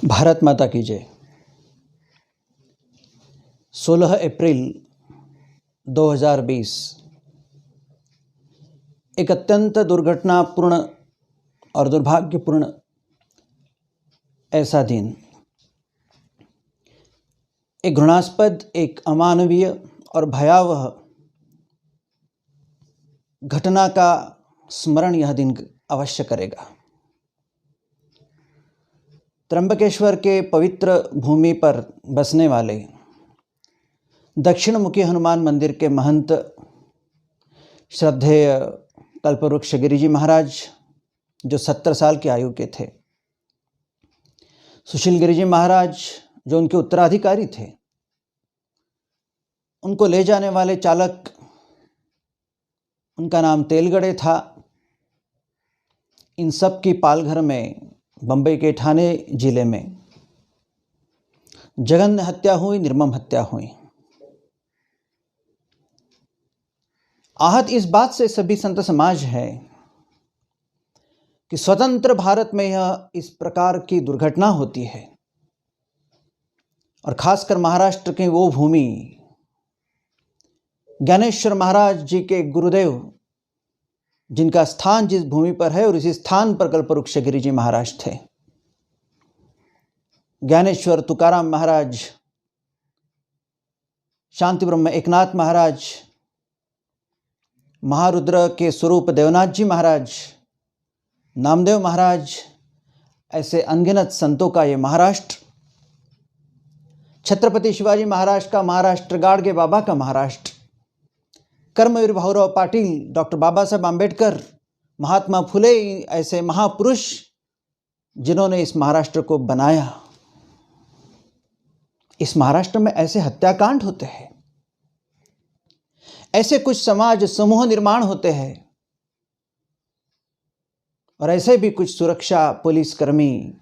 भारत माता की जय। 16 अप्रैल 2020 एक अत्यंत दुर्घटनापूर्ण और दुर्भाग्यपूर्ण ऐसा दिन, एक घृणास्पद, एक अमानवीय और भयावह घटना का स्मरण यह दिन अवश्य करेगा। त्र्यंबकेश्वर के पवित्र भूमि पर बसने वाले दक्षिणमुखी हनुमान मंदिर के महंत श्रद्धेय कल्पवृक्ष गिरिजी महाराज, जो 70 साल की आयु के थे, सुशील गिरिजी महाराज जो उनके उत्तराधिकारी थे, उनको ले जाने वाले चालक, उनका नाम तेलगड़े था। इन सब की पालघर में, बंबई के ठाणे जिले में जघन्य हत्या हुई, निर्मम हत्या हुई। आहत इस बात से सभी संत समाज है कि स्वतंत्र भारत में यह इस प्रकार की दुर्घटना होती है, और खासकर महाराष्ट्र की वो भूमि, ज्ञानेश्वर महाराज जी के गुरुदेव, जिनका स्थान जिस भूमि पर है और इसी स्थान पर कल्पवृक्ष गिरिजी महाराज थे। ज्ञानेश्वर तुकाराम महाराज, शांति ब्रह्म एकनाथ महाराज, महारुद्र के स्वरूप देवनाथ जी महाराज, नामदेव महाराज, ऐसे अनगिनत संतों का ये महाराष्ट्र, छत्रपति शिवाजी महाराज का महाराष्ट्र, गाडगे बाबा का महाराष्ट्र, कर्मवीर भाऊराव पाटील, डॉक्टर बाबा साहब आम्बेडकर, महात्मा फुले, ऐसे महापुरुष जिन्होंने इस महाराष्ट्र को बनाया। इस महाराष्ट्र में ऐसे हत्याकांड होते हैं, ऐसे कुछ समाज समूह निर्माण होते हैं, और ऐसे भी कुछ सुरक्षा पुलिसकर्मी,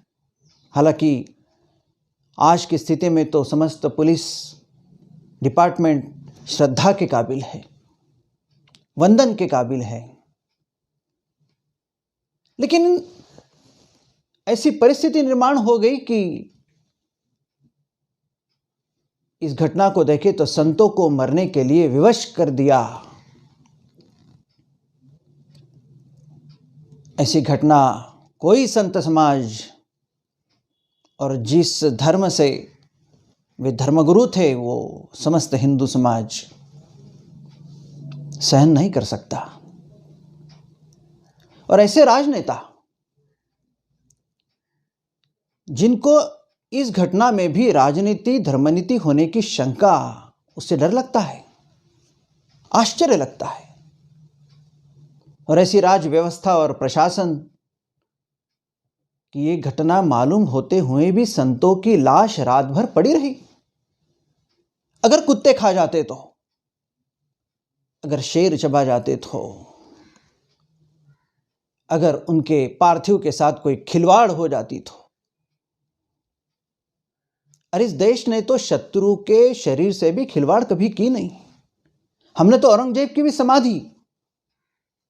हालांकि आज की स्थिति में तो समस्त पुलिस डिपार्टमेंट श्रद्धा के काबिल है, वंदन के काबिल है, लेकिन ऐसी परिस्थिति निर्माण हो गई कि इस घटना को देखे तो संतों को मरने के लिए विवश कर दिया। ऐसी घटना कोई संत समाज, और जिस धर्म से वे धर्मगुरु थे, वो समस्त हिंदू समाज सहन नहीं कर सकता। और ऐसे राजनेता जिनको इस घटना में भी राजनीति, धर्मनीति होने की शंका, उससे डर लगता है, आश्चर्य लगता है। और ऐसी राज व्यवस्था और प्रशासन की ये घटना मालूम होते हुए भी संतों की लाश रात भर पड़ी रही। अगर कुत्ते खा जाते तो, अगर शेर चबा जाते तो, अगर उनके पार्थिव के साथ कोई खिलवाड़ हो जाती तो। और इस देश ने तो शत्रु के शरीर से भी खिलवाड़ कभी की नहीं। हमने तो औरंगजेब की भी समाधि,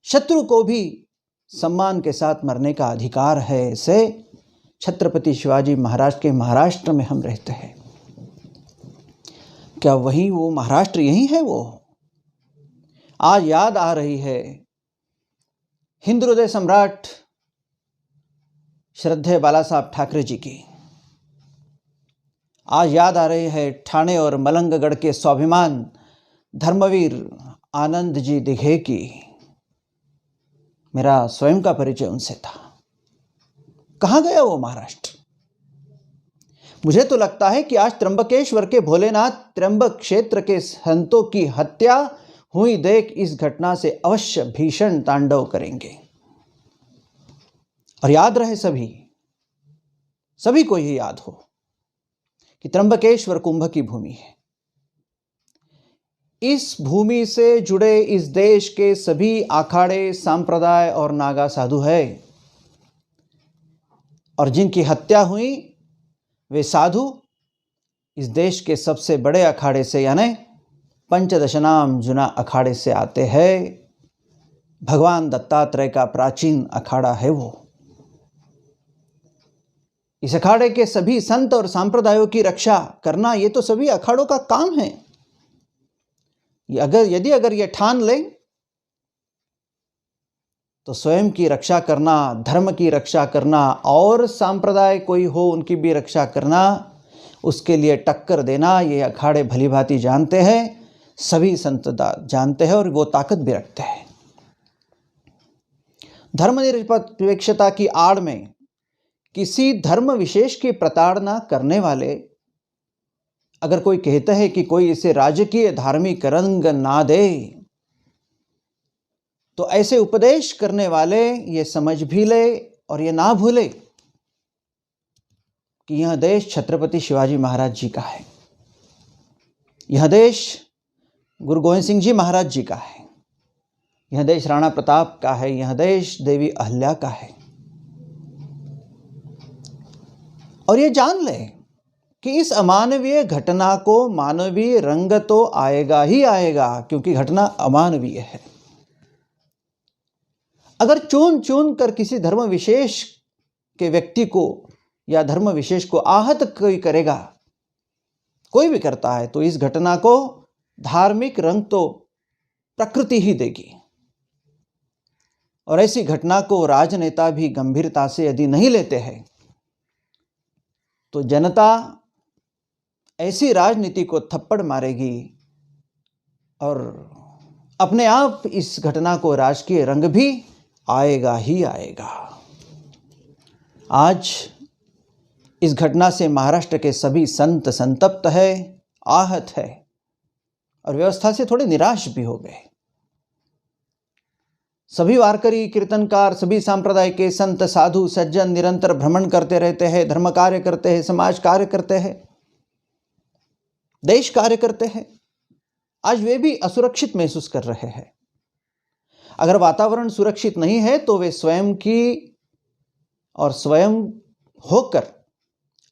शत्रु को भी सम्मान के साथ मरने का अधिकार है, से छत्रपति शिवाजी महाराज के महाराष्ट्र में हम रहते हैं। क्या वही वो महाराष्ट्र यही है? वो आज याद आ रही है हिंदू हृदय सम्राट श्रद्धेय बाला साहब ठाकरे जी की। आज याद आ रही है ठाणे और मलंगगढ़ के स्वाभिमान धर्मवीर आनंद जी दिघे की। मेरा स्वयं का परिचय उनसे था। कहाँ गया वो महाराष्ट्र? मुझे तो लगता है कि आज त्र्यंबकेश्वर के भोलेनाथ त्र्यंबक क्षेत्र के संतों की हत्या हुई देख इस घटना से अवश्य भीषण तांडव करेंगे। और याद रहे सभी को ये याद हो कि त्र्यंबकेश्वर कुंभ की भूमि है। इस भूमि से जुड़े इस देश के सभी अखाड़े, संप्रदाय और नागा साधु है, और जिनकी हत्या हुई वे साधु इस देश के सबसे बड़े अखाड़े से, यानी पंचदशनाम जुना अखाड़े से आते हैं। भगवान दत्तात्रेय का प्राचीन अखाड़ा है वो। इस अखाड़े के सभी संत और सांप्रदायों की रक्षा करना, ये तो सभी अखाड़ों का काम है। अगर ये ठान ले तो स्वयं की रक्षा करना, धर्म की रक्षा करना और सांप्रदाय कोई हो उनकी भी रक्षा करना, उसके लिए टक्कर देना, ये अखाड़े भली भांति जानते हैं, सभी संत जानते हैं और वो ताकत भी रखते हैं। धर्मनिरपेक्षता की आड़ में किसी धर्म विशेष की प्रताड़ना करने वाले अगर कोई कहता है कि कोई इसे राजकीय धार्मिक रंग ना दे, तो ऐसे उपदेश करने वाले ये समझ भी ले और ये ना भूले कि यह देश छत्रपति शिवाजी महाराज जी का है, यह देश गुरु गोविंद सिंह जी महाराज जी का है, यह देश राणा प्रताप का है, यह देश देवी अहल्या का है। और ये जान ले कि इस अमानवीय घटना को मानवीय रंग तो आएगा ही आएगा, क्योंकि घटना अमानवीय है। अगर चुन चुन कर किसी धर्म विशेष के व्यक्ति को या धर्म विशेष को आहत कोई करेगा, कोई भी करता है, तो इस घटना को धार्मिक रंग तो प्रकृति ही देगी। और ऐसी घटना को राजनेता भी गंभीरता से यदि नहीं लेते हैं, तो जनता ऐसी राजनीति को थप्पड़ मारेगी और अपने आप इस घटना को राजकीय रंग भी आएगा ही आएगा। आज इस घटना से महाराष्ट्र के सभी संत संतप्त है, आहत है और व्यवस्था से थोड़े निराश भी हो गए। सभी वारकरी, कीर्तनकार, सभी सांप्रदाय के संत, साधु, सज्जन निरंतर भ्रमण करते रहते हैं, धर्म कार्य करते हैं, समाज कार्य करते हैं, देश कार्य करते हैं। आज वे भी असुरक्षित महसूस कर रहे हैं। अगर वातावरण सुरक्षित नहीं है तो वे स्वयं की और स्वयं होकर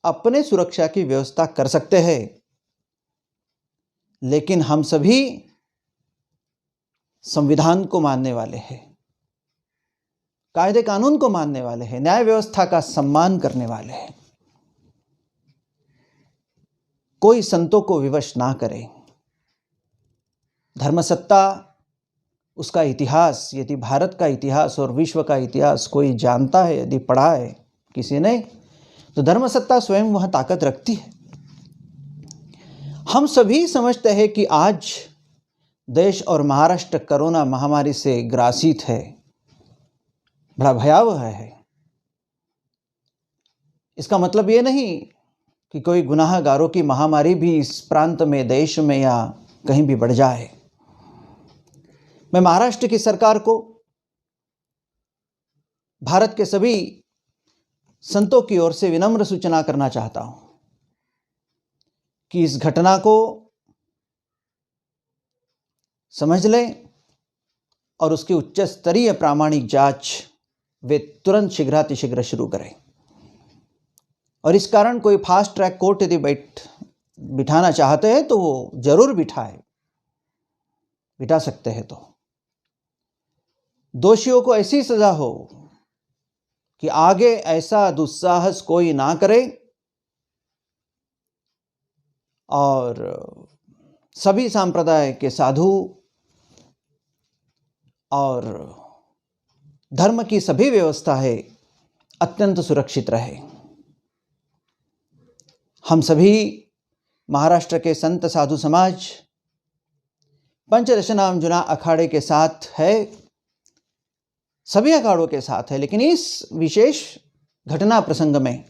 अपने सुरक्षा की व्यवस्था कर सकते हैं। लेकिन हम सभी संविधान को मानने वाले हैं, कायदे कानून को मानने वाले हैं, न्याय व्यवस्था का सम्मान करने वाले हैं। कोई संतों को विवश ना करे। धर्मसत्ता, उसका इतिहास, यदि भारत का इतिहास और विश्व का इतिहास कोई जानता है, यदि पढ़ा है किसी ने, तो धर्मसत्ता स्वयं वह ताकत रखती है। हम सभी समझते हैं कि आज देश और महाराष्ट्र कोरोना महामारी से ग्रासित है, बड़ा भयावह है। इसका मतलब ये नहीं कि कोई गुनाहगारों की महामारी भी इस प्रांत में, देश में या कहीं भी बढ़ जाए। मैं महाराष्ट्र की सरकार को, भारत के सभी संतों की ओर से विनम्र सूचना करना चाहता हूं कि इस घटना को समझ लें और उसकी उच्च स्तरीय प्रामाणिक जांच वे तुरंत शीघ्रातिशीघ्र शुरू करें। और इस कारण कोई फास्ट ट्रैक कोर्ट यदि बिठाना चाहते हैं तो वो जरूर बिठा सकते हैं। तो दोषियों को ऐसी सजा हो कि आगे ऐसा दुस्साहस कोई ना करे और सभी सांप्रदाय के साधु और धर्म की सभी व्यवस्था है अत्यंत सुरक्षित रहे। हम सभी महाराष्ट्र के संत साधु समाज पंचदशनाम जुना अखाड़े के साथ है, सभी अखाड़ों के साथ है, लेकिन इस विशेष घटना प्रसंग में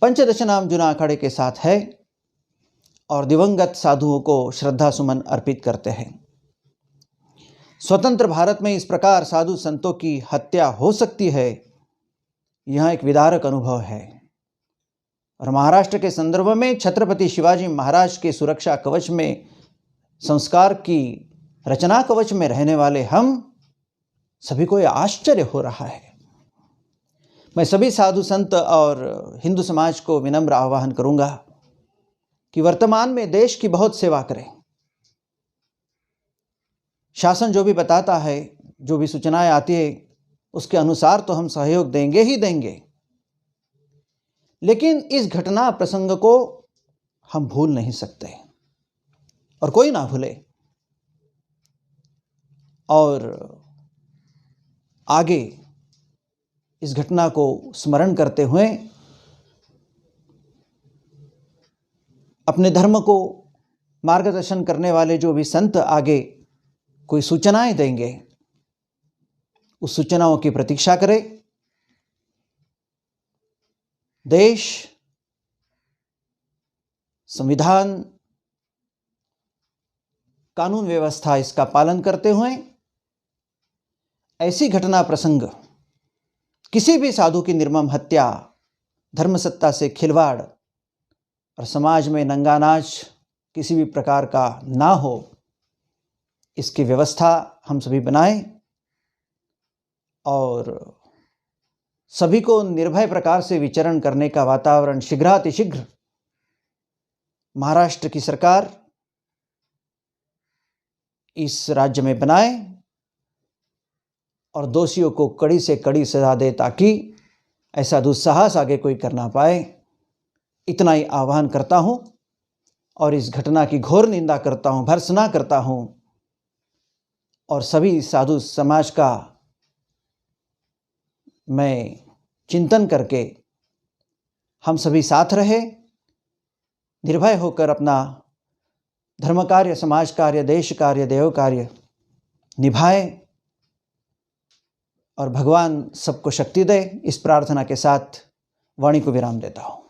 पंचदशनाम जुना अखाड़े के साथ है और दिवंगत साधुओं को श्रद्धा सुमन अर्पित करते हैं। स्वतंत्र भारत में इस प्रकार साधु संतों की हत्या हो सकती है, यह एक विदारक अनुभव है। और महाराष्ट्र के संदर्भ में छत्रपति शिवाजी महाराज के सुरक्षा कवच में, संस्कार की रचना कवच में रहने वाले हम सभी को यह आश्चर्य हो रहा है। मैं सभी साधु संत और हिंदू समाज को विनम्र आह्वान करूंगा कि वर्तमान में देश की बहुत सेवा करें। शासन जो भी बताता है, जो भी सूचनाएं आती है, उसके अनुसार तो हम सहयोग देंगे ही देंगे, लेकिन इस घटना प्रसंग को हम भूल नहीं सकते और कोई ना भूले। और आगे इस घटना को स्मरण करते हुए अपने धर्म को मार्गदर्शन करने वाले जो भी संत आगे कोई सूचनाएं देंगे, उस सूचनाओं की प्रतीक्षा करें। देश, संविधान, कानून व्यवस्था इसका पालन करते हुए ऐसी घटना प्रसंग, किसी भी साधु की निर्मम हत्या, धर्मसत्ता से खिलवाड़ और समाज में नंगा नाच किसी भी प्रकार का ना हो, इसकी व्यवस्था हम सभी बनाएं और सभी को निर्भय प्रकार से विचरण करने का वातावरण शीघ्रातिशीघ्र महाराष्ट्र की सरकार इस राज्य में बनाए और दोषियों को कड़ी से कड़ी सजा दे, ताकि ऐसा दुस्साहस आगे कोई कर ना पाए। इतना ही आह्वान करता हूं और इस घटना की घोर निंदा करता हूं, भर्त्सना करता हूं और सभी साधु समाज का मैं चिंतन करके हम सभी साथ रहे, निर्भय होकर अपना धर्म कार्य, समाज कार्य, देश कार्य, देव कार्य निभाए और भगवान सबको शक्ति दे। इस प्रार्थना के साथ वाणी को विराम देता हूं।